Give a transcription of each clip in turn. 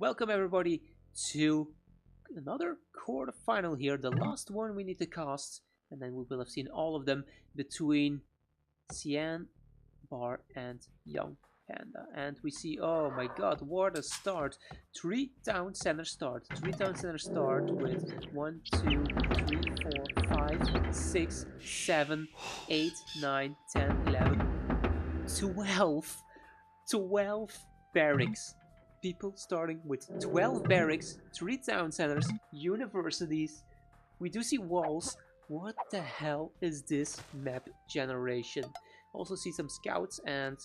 Welcome everybody to another quarterfinal here, the last one we need to cast, and then we will have seen all of them between Cjanbar and Youngpanda. And we see, oh my god, what a start! 3 town center start. 3 town center start with 1, 2, 3, 4, 5, 6, 7, 8, 9, 10, 11, 12. 12 barracks. People starting with 12 barracks, 3 town centers, universities. We do see walls. What the hell is this map generation? Also see some scouts, and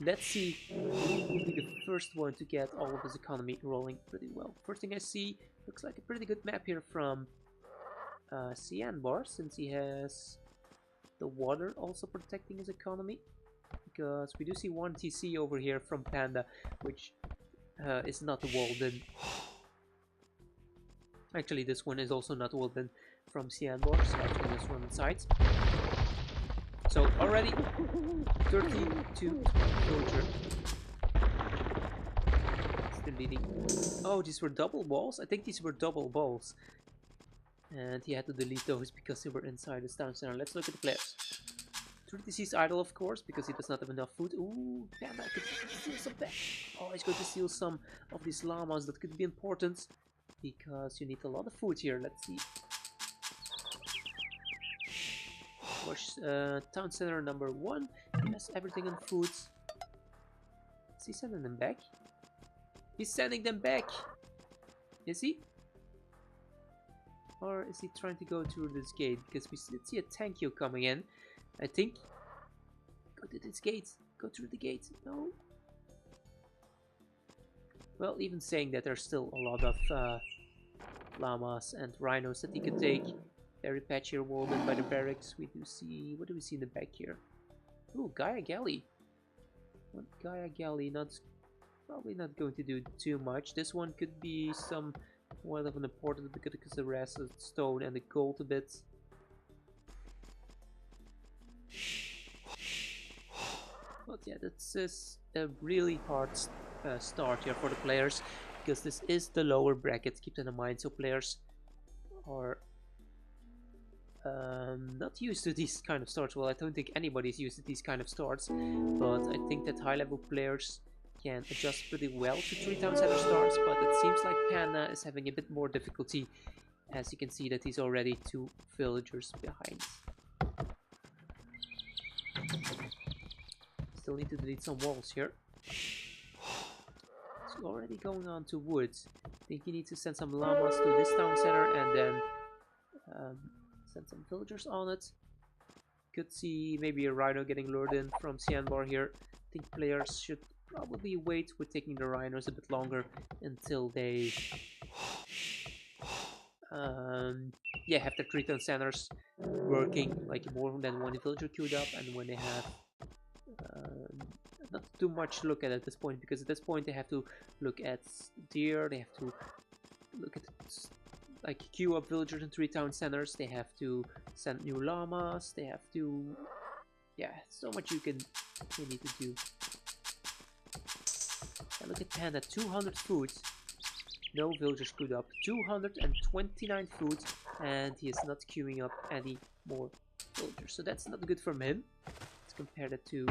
let's see who will be the first one to get all of his economy rolling pretty well. First thing I see, looks like a pretty good map here from Cjanbar, since he has the water also protecting his economy. Because we do see one TC over here from Panda, which is not walled in. Actually, this one is also not walled in from Cjanbar, so actually this one inside. So already 32 villager. Still leading. Oh, these were double balls? I think these were double balls. And he had to delete those because they were inside the town center. Let's look at the players. He's idle, of course, because he does not have enough food. Ooh, Panda could steal some back. Oh, he's going to steal some of these llamas. That could be important, because you need a lot of food here. Let's see. Of course, town center number 1. He has everything on food. Is he sending them back? He's sending them back! Is he? Or is he trying to go through this gate? Because we see a tank queue coming in. I think. Go to this gate. Go through the gate. No. Well, even saying that, there's still a lot of llamas and rhinos that he could take. Very patch here, walled in by the barracks. We do see. What do we see in the back here? Ooh, Gaia Galley. One Gaia Galley. Probably not going to do too much. This one could be one of an important, because the rest of stone and the gold a bit. But yeah, this is a really hard start here for the players, because this is the lower bracket, keep that in mind. So players are not used to these kind of starts. Well, I don't think anybody's used to these kind of starts, but I think that high level players can adjust pretty well to 3 town center starts. But it seems like Panda is having a bit more difficulty, as you can see that he's already 2 villagers behind. Still need to delete some walls here. So already going on to woods. I think you need to send some llamas to this town center and then send some villagers on it. Could see maybe a rhino getting lured in from Cjanbar here. I think players should probably wait with taking the rhinos a bit longer until they yeah, have their 3 town centers working, like more than 1 villager queued up, and when they have not too much look at this point, because at this point they have to look at deer, they have to look at like queue up villagers in 3 town centers, they have to send new llamas, they have to, yeah, so much you need to do. And look at Panda, 200 food, no villagers queued up, 229 food, and he is not queuing up any more villagers, so that's not good from him. Compare that to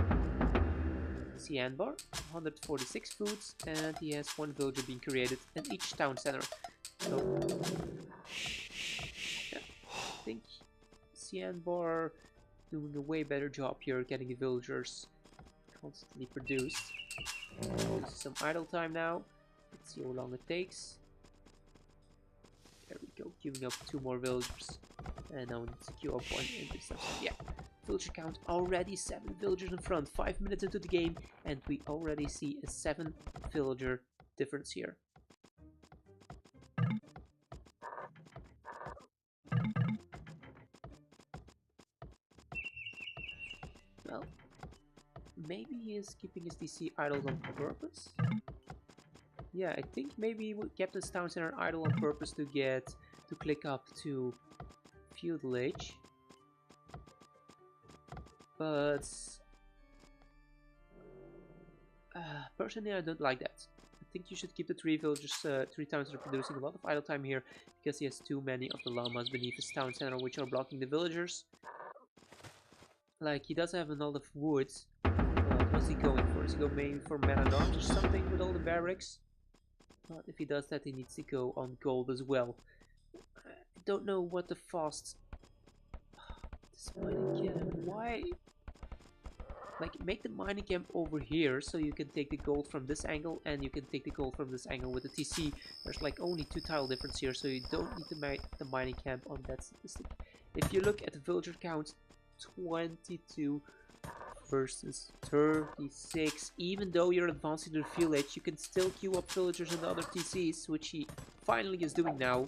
Cjanbar, 146 foods, and he has 1 villager being created in each town center. So yeah, I think Cjanbar doing a way better job here, getting the villagers constantly produced. Some idle time now. Let's see how long it takes. There we go, queuing up 2 more villagers, and now let's queue up 1 in this section. Yeah. Villager count already 7 villagers in front, 5 minutes into the game, and we already see a 7 villager difference here. Well, maybe he is keeping his DC idle on purpose. Yeah, I think maybe he kept his town center idle on purpose to click up to feudal age. But personally, I don't like that. think you should keep the 3 villagers, 3 towns that are producing a lot of idle time here, because he has too many of the llamas beneath his town center, which are blocking the villagers. Like, he does have a lot of wood, but what's he going for? Is he going maybe for man-at-arms or something with all the barracks? But if he does that, he needs to go on gold as well. I don't know what the fast... This mining camp, why? Like, make the mining camp over here so you can take the gold from this angle and you can take the gold from this angle with the TC. There's like only 2 tile difference here, so you don't need to make the mining camp on that statistic. If you look at the villager count, 22 versus 36. Even though you're advancing to the village, you can still queue up villagers and other TCs, which he finally is doing now.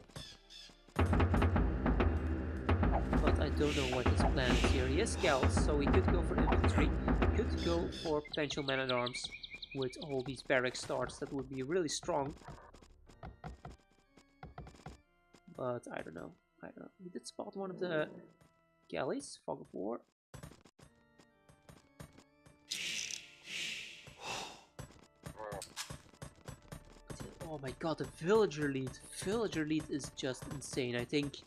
But I don't know what his plan is here. He has scouts, so he could go for infantry. He could go for potential man-at-arms with all these barrack starts. That would be really strong. But I don't know. He did spot one of the galleys, Fog of War. Oh my god, the villager lead. Villager lead is just insane. I think,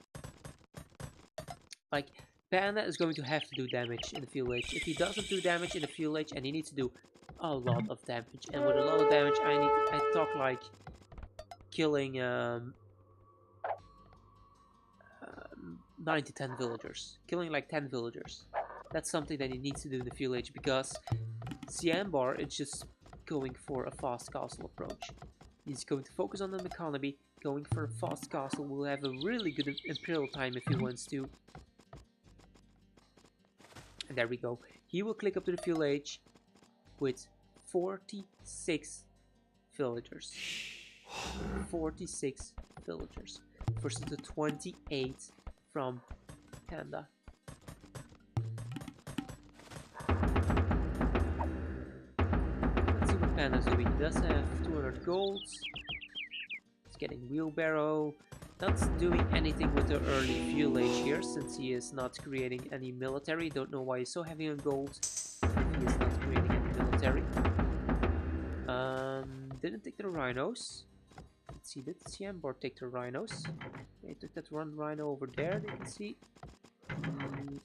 like, Panda is going to have to do damage in the village. If he doesn't do damage in the village, and he needs to do a lot of damage, and with a lot of damage, I talk like killing 9 to 10 villagers. Killing like 10 villagers. That's something that he needs to do in the village, because Cjanbar is just going for a fast castle approach. He's going to focus on the economy, going for a fast castle, will have a really good imperial time if he wants to. And there we go. He will click up to the village with 46 villagers. 46 villagers versus the 28 from Panda. Let's see what Panda's doing. He does have 200 gold. He's getting wheelbarrow. Not doing anything with the early village here, since he is not creating any military. Don't know why he's so heavy on gold if he is not creating any military. Didn't take the rhinos. Let's see, did Cjanbar take the rhinos? They took that one rhino over there, you can see. He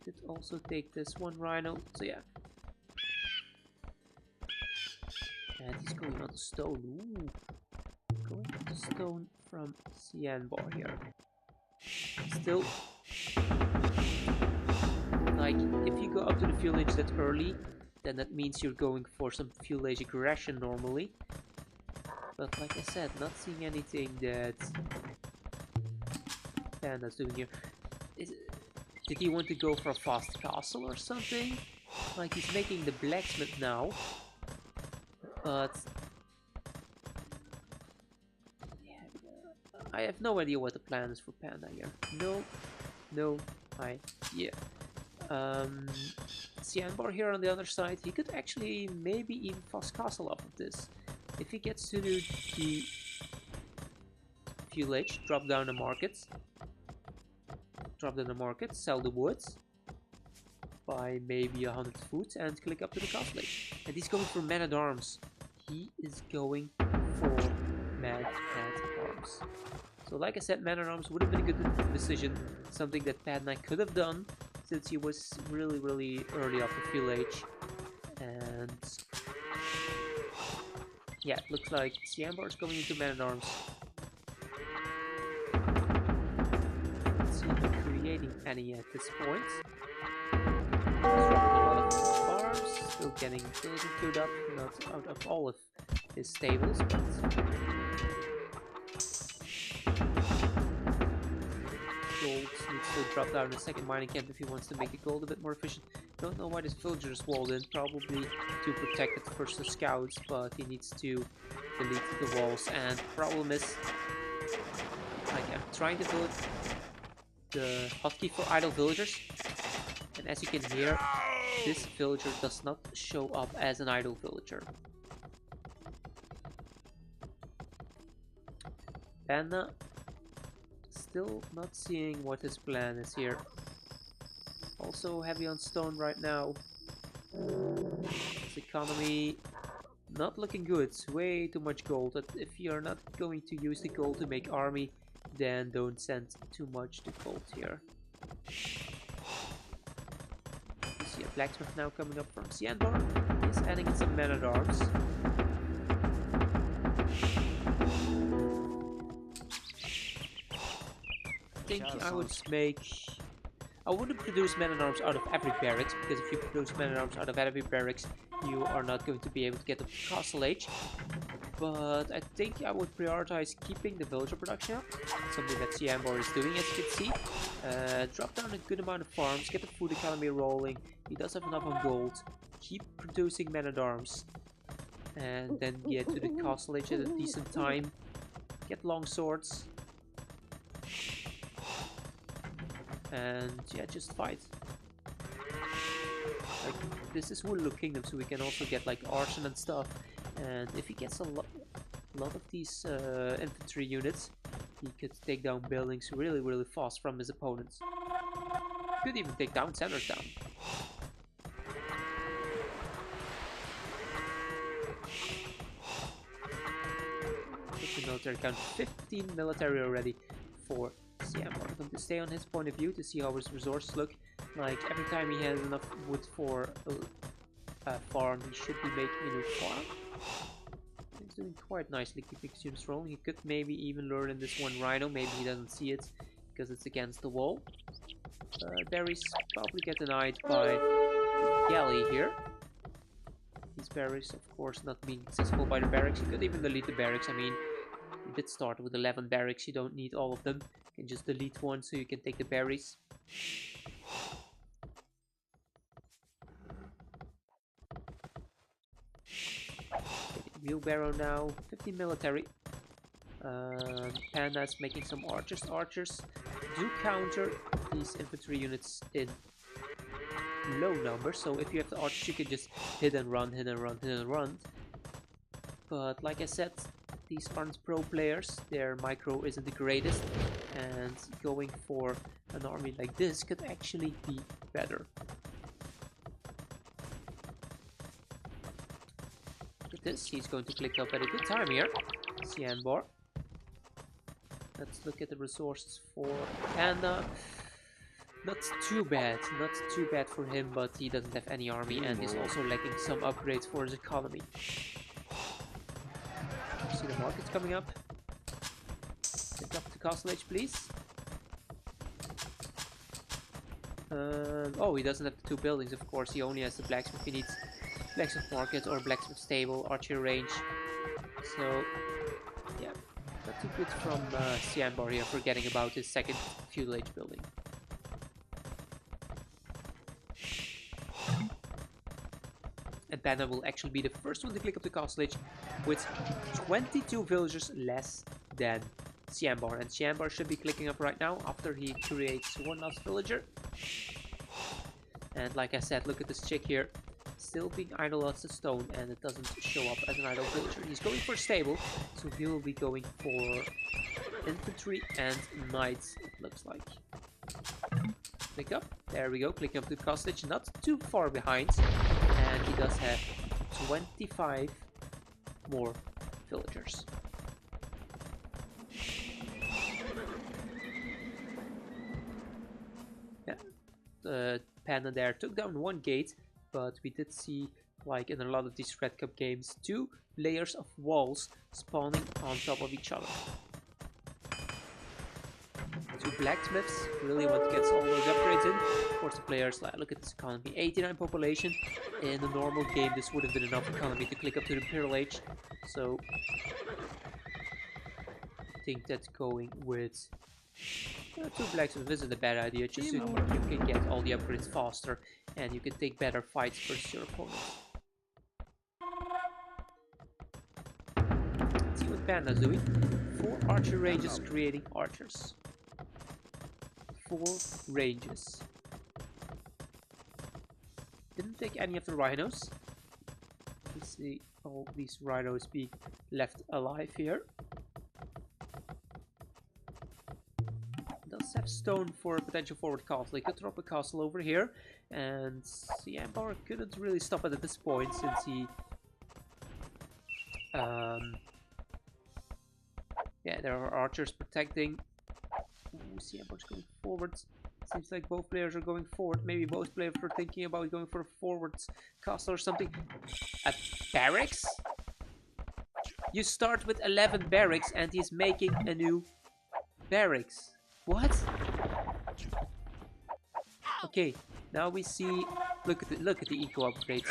did also take this one rhino, so yeah. And he's going on the stone. Ooh. Going on the stone from Cjanbar here. Still, like, if you go up to the village that early, then that means you're going for some village aggression normally. But like I said, not seeing anything that Panda's doing here. Did he want to go for a fast castle or something? Like, he's making the blacksmith now. But I have no idea what the plan is for Panda here. No idea. Cjanbar here on the other side, he could actually maybe even fast castle off of this. If he gets to the village, drop down the markets, sell the woods, buy maybe 100 food, and click up to the castle. And he's going for man-at-arms. He is going for man-at-arms. So like I said, man-at-arms would have been a good decision, something that Panda could have done, since he was really early off the village. And yeah, it looks like Cjanbar is going into man-at-arms. Let's see if I'm creating any at this point. Dropping a lot of farms, still getting villages queued up, not out of all of his stables, but gold needs to drop down a second mining camp if he wants to make the gold a bit more efficient. Don't know why this villager is walled in, probably to protect it first the scouts, but he needs to delete the walls. And the problem is, like, I'm trying to build the hotkey for idle villagers, and as you can hear, this villager does not show up as an idle villager. Panda still not seeing what his plan is here. Also heavy on stone right now. His economy Not looking good. Way too much gold. If you're not going to use the gold to make army, then don't send too much to gold here. You see a blacksmith now coming up from Cjanbar. He's adding in some men-at-arms. I think I would make... I wouldn't produce men-at-arms out of every barracks, because if you produce men-at-arms out of every barracks, you are not going to be able to get up to Castle Age. But I think I would prioritize keeping the villager production up, something that Cjanbar is doing, as you can see. Drop down a good amount of farms, get the food economy rolling. He does have enough on gold. Keep producing men-at-arms, and then get to the Castle Age at a decent time. Get long swords. And yeah, just fight. Like, this is Woodlook Kingdom, so we can also get like arson and stuff. And if he gets a lot of these infantry units, he could take down buildings really fast from his opponents. Could even take down centers down. Military count 15 military already for Cjanbar. I'm going to stay on his point of view to see how his resources look. Like, every time he has enough wood for a farm, he should be making a new farm. He's doing quite nicely, keeping his units rolling. He could maybe even lure in this one rhino. Maybe he doesn't see it because it's against the wall. Berries probably get denied by the galley here. These berries, of course, not being accessible by the barracks. You could even delete the barracks. I mean, you did start with 11 barracks. You don't need all of them. You can just delete one so you can take the berries. Wheelbarrow now, 15 military. Panda's making some archers. Archers do counter these infantry units in low numbers, so if you have the archers, you can just hit and run, hit and run, hit and run. But like I said, these aren't pro players, their micro isn't the greatest, and going for an army like this could actually be better. Look at this, he's going to click up at a good time here. Cjanbar. Let's look at the resources for Panda. Not too bad for him, but he doesn't have any army and is also lacking some upgrades for his economy. See the markets coming up. Pick up the Castle Age, please. Oh, he doesn't have the two buildings, of course. He only has the blacksmith. He needs blacksmith market or blacksmith stable, archery range. So, yeah, not too good from Cjanbar here, forgetting about his second feudal age building. And Panda will actually be the first one to click up the Castle Age with 22 villagers less than Cjanbar. And Cjanbar should be clicking up right now after he creates one last villager. And like I said, look at this chick here. Still being idle as a stone, and it doesn't show up as an idle villager. He's going for stable, so he will be going for infantry and knights, it looks like. Click up. There we go. Clicking up the Castle Age, not too far behind. And he does have 25 more villagers. Yeah, the Panda there took down one gate, but we did see, like in a lot of these Red Cup games, 2 layers of walls spawning on top of each other. 2 blacksmiths really want to get all those upgrades in. Of course, the players, like, look at this economy, 89 population. In a normal game, this would have been enough economy to click up to the Imperial Age. So, I think that going with 2 blacksmiths isn't a bad idea. Just so you can get all the upgrades faster, and you can take better fights versus your opponent. Let's see what Panda's doing. 4 archer ranges creating archers. 4 ranges. Didn't take any of the rhinos. Let's see all these rhinos being left alive here. Does have stone for a potential forward castle. He could drop a castle over here, and Cjanbar couldn't really stop it at this point since he Yeah, there are archers protecting. Ooh, Cjanbar's going forwards. Seems like both players are going forward. Maybe both players are thinking about going for a forwards castle or something. A barracks? You start with 11 barracks and he's making a new barracks. What? Okay, now we see. Look at the eco upgrades.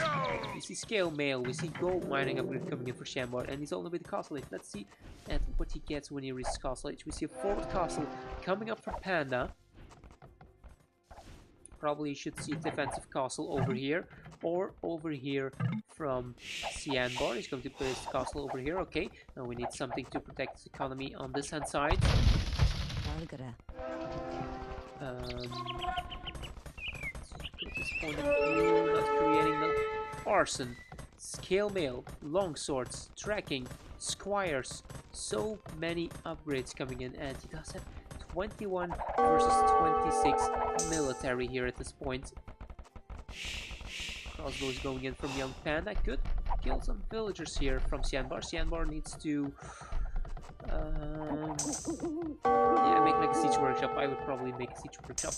We see scale mail. We see gold mining upgrade coming in for Cjanbar, and he's only with the castle age. Let's see at what he gets when he reaches castle age. We see a forward castle coming up for Panda. Probably you should see a defensive castle over here or over here from Cjanbar. He's going to place the castle over here. Okay, now we need something to protect his economy on this hand side. At this point of view, not creating the arson, scale mail, long swords, tracking, squires, so many upgrades coming in, and he does have 21 versus 26 military here at this point. Crossbows going in from Youngpanda. Could kill some villagers here from Cjanbar. Cjanbar needs to yeah, make like a siege workshop. I would probably make a siege workshop.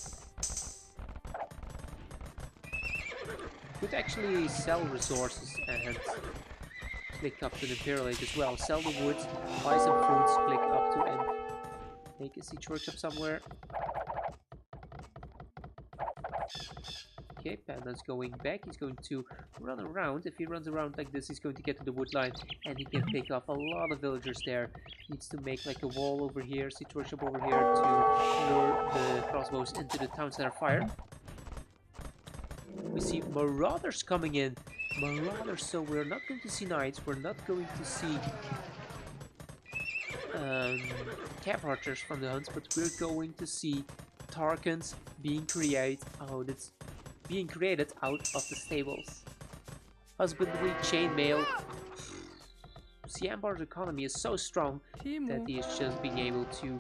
Could actually sell resources and click up to the Imperial Age as well. Sell the wood, buy some foods, click up to and make a siege workshop somewhere. Okay, Panda's going back. He's going to run around. If he runs around like this, he's going to get to the wood line and he can pick off a lot of villagers there. Needs to make like a wall over here, siege workshop over here to lure the crossbows into the town center fire. We see marauders coming in. Marauders, so we're not going to see knights. We're not going to see cav archers from the hunts, but we're going to see Tarkans being created out of the stables. Husbandry, chainmail. Cjanbar's economy is so strong that he is just being able to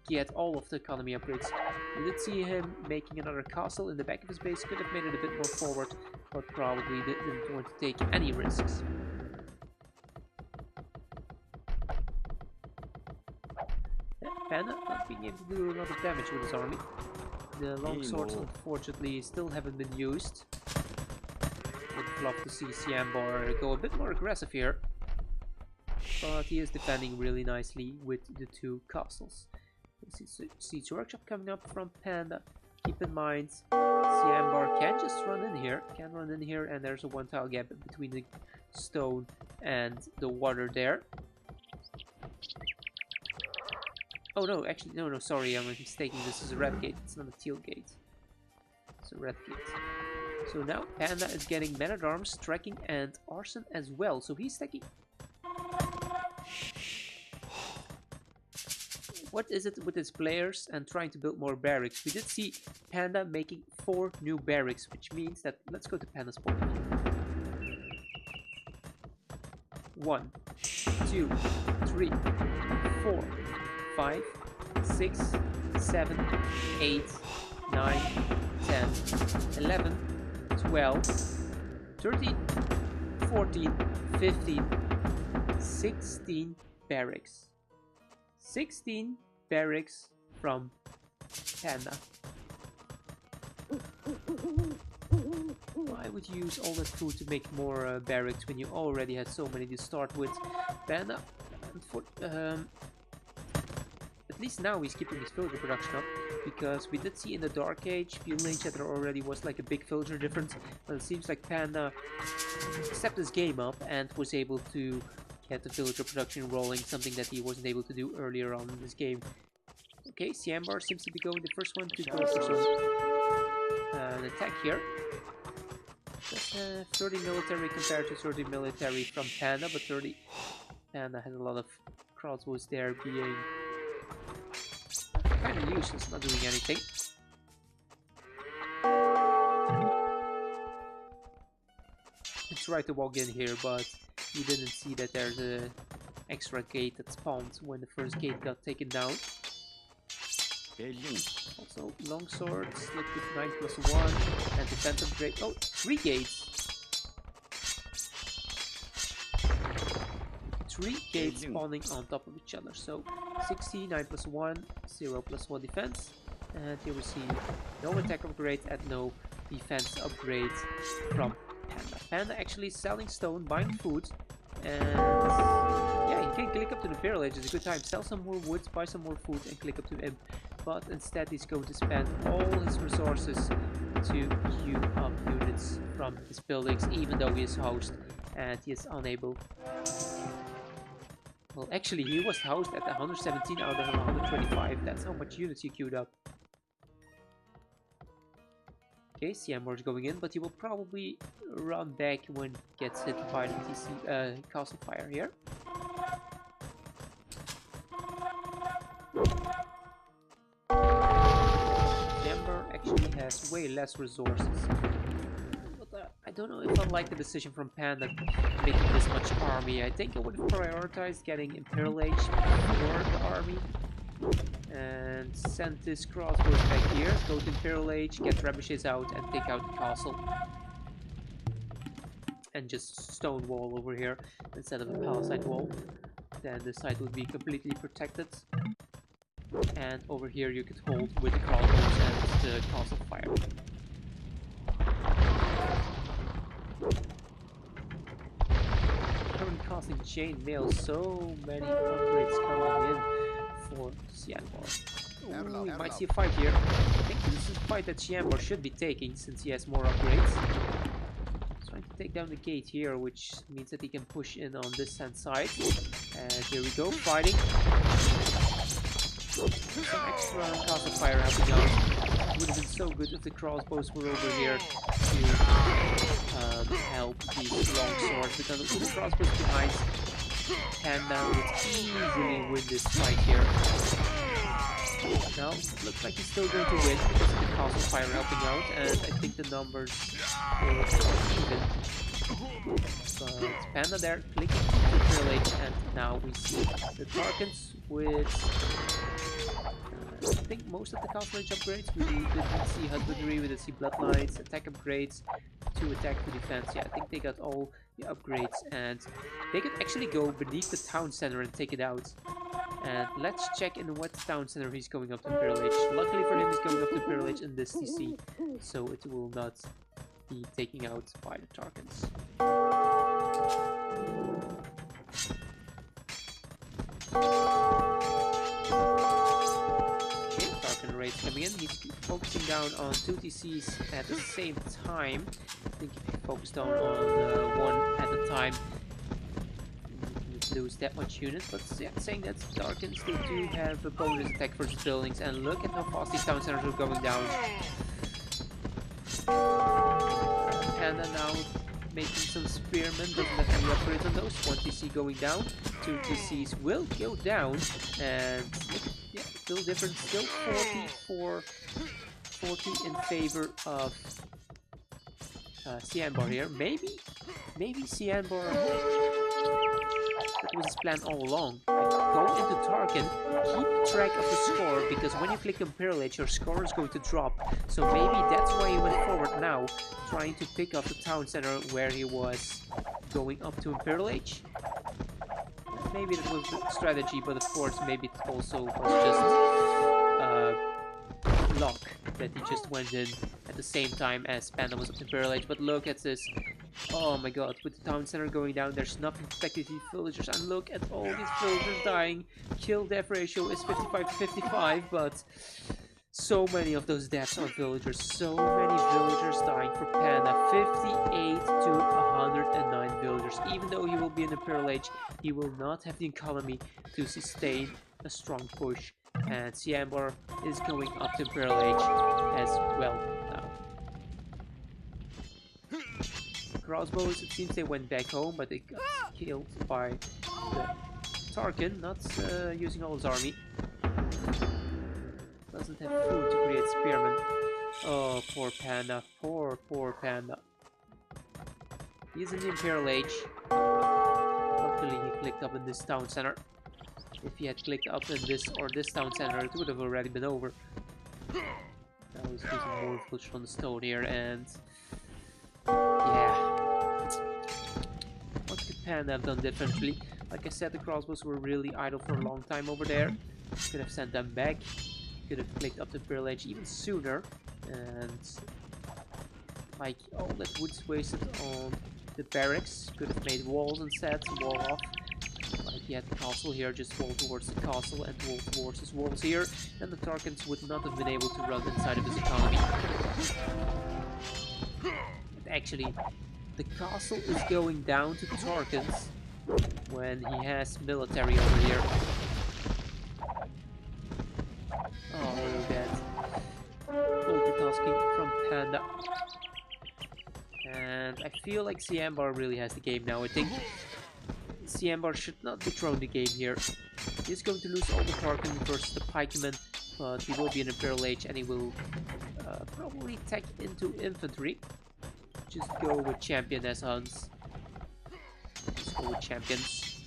get all of the economy upgrades. We did see him making another castle in the back of his base. Could have made it a bit more forward, but probably didn't want to take any risks. Panda not being able to do a lot of damage with his army. The long swords unfortunately still haven't been used. Would love to see Cjanbar go a bit more aggressive here. But he is defending really nicely with the two castles. Siege workshop coming up from Panda. Keep in mind, Cjanbar can just run in here, and there's a one tile gap between the stone and the water there. Oh no, actually, no, sorry, I'm mistaken. This is a red gate. It's not a teal gate. It's a red gate. So now Panda is getting men-at-arms, trekking, and arson as well. So he's stacking. What is it with his players and trying to build more barracks? We did see Panda making 4 new barracks, which means that, let's go to Panda's point of view. 1, 2, 3, 4, 5, 6, 7, 8, 9, 10, 11, 12, 13, 14, 15, 16 barracks. 16 barracks from Panda. Why would you use all that food to make more barracks when you already had so many to start with? Panda, at least now he's keeping his villager production up, because we did see in the Dark Age, Feudal Age, that there already was like a big villager difference, but it seems like Panda stepped his game up and was able to get the villager production rolling, something that he wasn't able to do earlier on in this game. Okay, Cjanbar seems to be going the first one to go for some attack here. Just 30 military compared to 30 military from Panda, but Panda has a lot of crossbows there being kind of useless, not doing anything. He tried to walk in here, but you didn't see that there's an extra gate that spawned when the first gate got taken down. Also, long swords, liquid 9+1, and defense upgrade. Oh, 3 gates! 3 gates spawning on top of each other. So 60, 9 plus 1, 0 plus 1 defense. And here we see no attack upgrades and no defense upgrades from Panda. Panda actually selling stone, buying food, and yeah, he can click up to the Imperial Age. It's a good time. Sell some more wood, buy some more food, and click up to Imp. But instead, he's going to spend all his resources to queue up units from his buildings, even though he is host and he is unable. Well, actually, he was host at 117 out of 125. That's how much units he queued up. Okay, Cjanbar is going in, but he will probably run back when he gets hit by the TC castle fire here. Cjanbar actually has way less resources. But I don't know if I like the decision from Panda making this much army. I think I would have prioritized getting Imperial Age before the army. And send this crossbows back here, go to Imperial Age, get trebuchets out and take out the castle. And just stone wall over here instead of a palisade wall. Then the site would be completely protected. And over here you could hold with the crossbows and the castle fire. Currently casting chain mail, so many upgrades coming in for Cjanbar. Ooh, we might see a fight here. I think this is a fight that Cjanbar should be taking since he has more upgrades. He's trying to take down the gate here, which means that he can push in on this side. And here we go, fighting. Some extra castle fire helping out. It would have been so good if the crossbows were over here to help these long swords, because with the crossbows behind, Panda would easily win this fight here. Now, looks like he's still going to win because of the castle fire helping out, and I think the numbers will even. But Panda there clicking to the village, and now we see the Tarkans with I think most of the castle age upgrades. We didn't see husbandry, we didn't see bloodlines, attack upgrades, 2 attack to defense. Yeah, I think they got all the upgrades, and they could actually go beneath the town center and take it out. And let's check in what town center he's going up to Imperial Age. Luckily for him, he's going up to Imperial Age in this TC, so it will not be taken out by the Tarkans. Okay, Tarkan raids coming in. He's focusing down on 2 TCs at the same time. I think if he focused down on one at a time, lose that much unit, but yeah, saying that, Tarkans, they do have a bonus attack versus buildings, and look at how fast these town centers are going down. Panda now making some spearmen, doesn't have any upgrades on those. 1 TC going down, 2 TCs will go down, and yeah, still different, still 40 in favor of Cjanbar here. Maybe Cjanbar. That was his plan all along. Go into Tarkan, keep track of the score, because when you click Imperial Age, your score is going to drop. So maybe that's why he went forward now, trying to pick up the town center where he was going up to Imperial Age. Maybe that was the strategy, but of course, maybe it also was just luck that he just went in at the same time as Panda was up to Imperial Age. But look at this. Oh my god, with the town center going down, there's nothing protecting these villagers, and look at all these villagers dying. Kill death ratio is 55 to 55, but so many of those deaths are villagers. So many villagers dying for Panda. 58 to 109 villagers. Even though he will be in the Imperial Age, he will not have the economy to sustain a strong push. And Cjanbar is going up to Imperial Age as well now. Crossbows, it seems they went back home, but they got killed by the Tarkan, not using all his army. Doesn't have food to create spearmen. Oh, poor Panda. Poor Panda. He's in the Imperial Age. Luckily he clicked up in this town center. If he had clicked up in this or this town center, it would have already been over. Now he's using more footage on the stone here, and yeah. What could Panda have done differently? Like I said, the crossbows were really idle for a long time over there. Could have sent them back. Could have clicked up the village even sooner. And like all that wood's wasted on the barracks. Could have made walls instead, wall off. Like he had the castle here, just wall towards the castle and wall towards his walls here. Then the Tarkans would not have been able to run inside of his economy. And actually, the castle is going down to Tarkans when he has military over here. Oh, look at that. Multitasking from Panda. And I feel like Cjanbar really has the game now. I think Cjanbar should not dethrone the game here. He's going to lose all the Tarkan versus the pikemen, but he will be an Imperial Age and he will probably tech into infantry. Just go with champion as Huns. Just go with champions.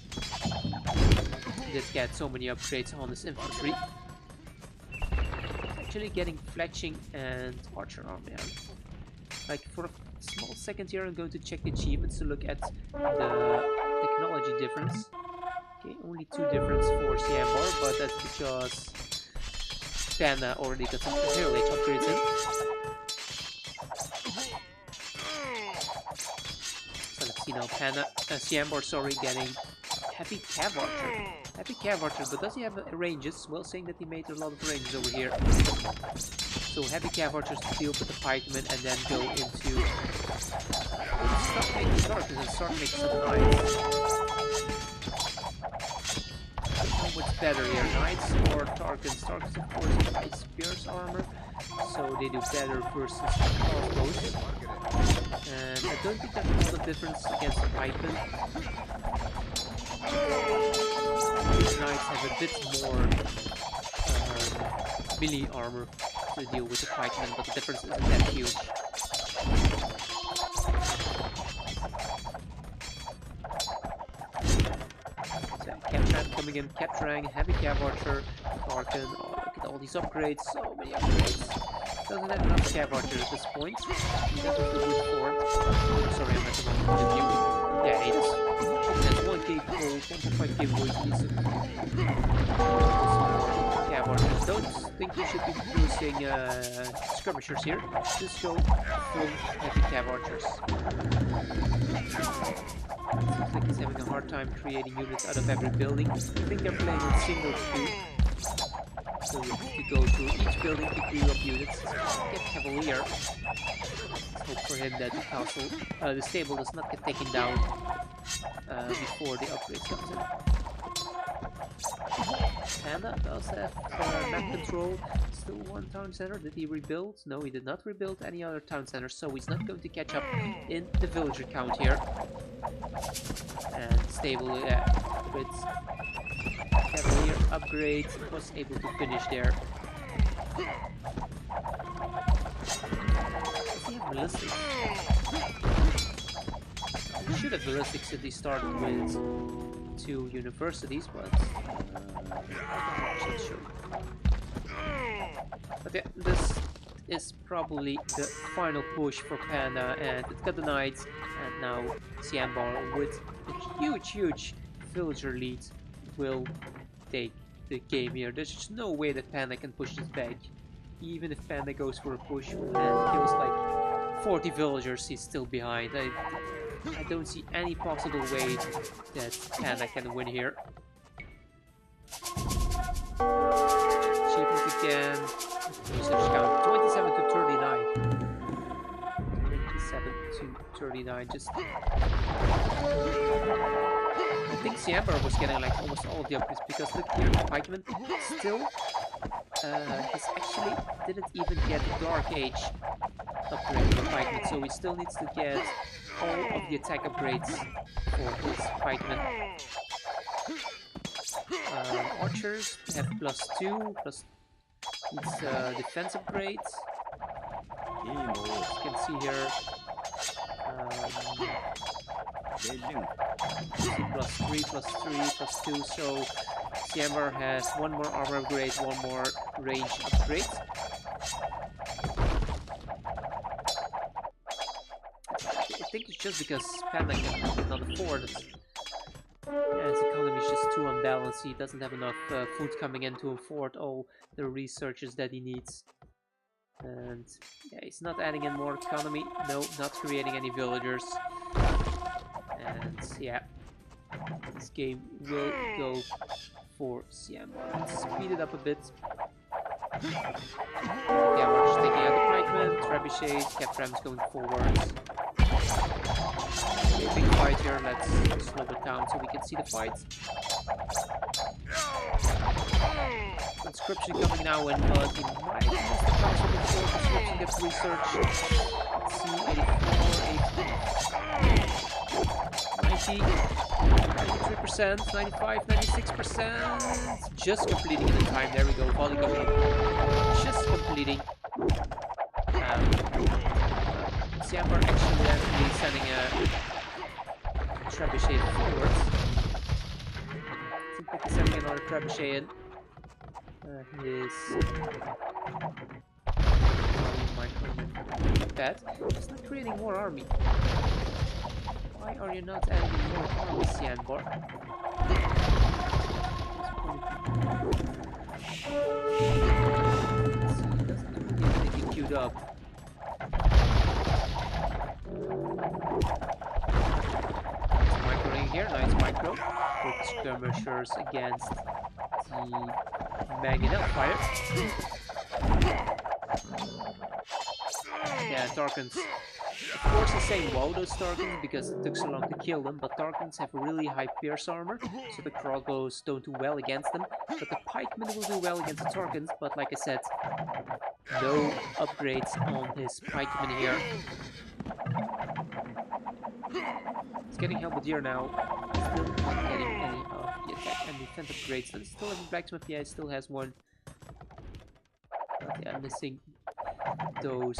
He did get so many upgrades on his infantry. Actually getting fletching and archer army. Like for a small second here, I'm going to check the achievements to look at the technology difference. Okay, only 2 difference for Cjanbar, but that's because Panda already got some Imperial Age upgrades in. So let's see now, Cjanbar, sorry, getting Heavy Cav Archer. Heavy Cav Archer, but does he have ranges? Well, saying that he made a lot of ranges over here. So Heavy Cav Archers to deal with the pikemen and then go into start making darkness and start making some knights. What's better here, knights or Tarkans? Tarkans, of course, have high spears armor, so they do better versus crossbows. And I don't think there's a lot of difference against the pikemen. These knights have a bit more melee armor to deal with the pikemen, but the difference isn't that huge. So Captran coming in, Captran, Heavy Cav Archer, Tarkan. Oh, look at all these upgrades, so many upgrades. Doesn't have enough Cav Archer at this point. He does with the wood fort. Oh, sorry, I'm at the wrong point of view. Yeah, he does. That's 1k gold, 1.5k void Cav Archers. Don't think you should be using skirmishers here. Just go full Heavy Cav Archers. Seems like he's having a hard time creating units out of every building. I think they're playing with single queue. So you have to go through each building to queue up units. Get Cavalier. Let's hope for him that the castle, the stable does not get taken down before the upgrade comes in. Panda does have map control. Still 1 town center. Did he rebuild? No, he did not rebuild any other town center, so he's not going to catch up in the villager count here. And stable with Cavalier upgrade was able to finish there. Does he have ballistics? He should have ballistics if he started with 2 universities, but I'm not sure. But yeah, this is probably the final push for Panda, and it got the knights, and now Cjanbar with a huge villager lead will take the game here. There's just no way that Panda can push this back. Even if Panda goes for a push and kills like 40 villagers, he's still behind. I don't see any possible way that Panda can win here. Achievement again. Research count 27 to 39. 27 to 39. Just. I think Cjanbar was getting like almost all of the upgrades because look here, the pikeman still he's actually didn't even get the Dark Age upgrade for pikeman, so he still needs to get all of the attack upgrades for his pikeman. Archers have +2, plus its defense upgrades. As you can see here, +3, +2, so Cjanbar has 1 more armor upgrade, 1 more range upgrade. I think it's just because Panda cannot afford it. Yeah, his economy too unbalanced. He doesn't have enough food coming in to afford all the researches that he needs. And yeah, he's not adding in more economy. No, not creating any villagers. And yeah, this game will go for Cjanbar. Let's speed it up a bit. Yeah, we're just taking out the pikemen, trebuchets, Caprams going forwards. Okay, big fight here. Let's slow it down so we can see the fight. Conscription coming now in, but he might miss the council before conscription gets researched. Let's see, 84, 90, 93%, 95, 96%. Just completing in the time. There we go. Volley going in. Just completing. Cjanbar actually sending a trebuchet forwards. Seems like he's sending another trebuchet in. His that it's not creating more army. Why are you not adding more army, Cjanbar? Doesn't really have anything queued up. Nice microing here, nice micro. With skirmishers against the Mangonel fire. Yeah, Tarkans. Of course, he's saying wow, those Tarkans, because it took so long to kill them, but Tarkans have really high pierce armor, so the crossbows don't do well against them. But the pikemen will do well against the Tarkans, but like I said, no upgrades on his pikemen here. He's getting Halberdier now. Still not getting any of the attack and defense upgrades. Does he still have a blacksmith? Yeah, he still has one. But yeah, missing those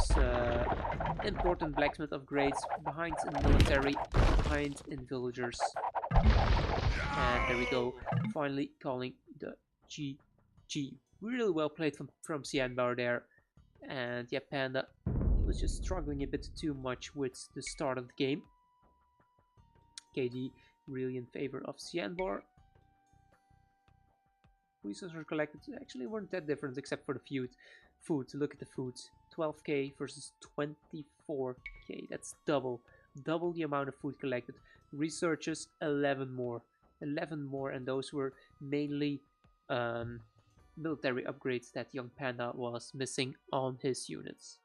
important blacksmith upgrades. Behind in military, behind in villagers. And there we go. Finally calling the GG. Really well played from Cjanbar there. And yeah, Panda, he was just struggling a bit too much with the start of the game. KD really in favor of Cjanbar. Resources collected actually weren't that different except for the food. Look at the food. 12k versus 24k. That's double the amount of food collected. Researches 11 more, and those were mainly military upgrades that Youngpanda was missing on his units.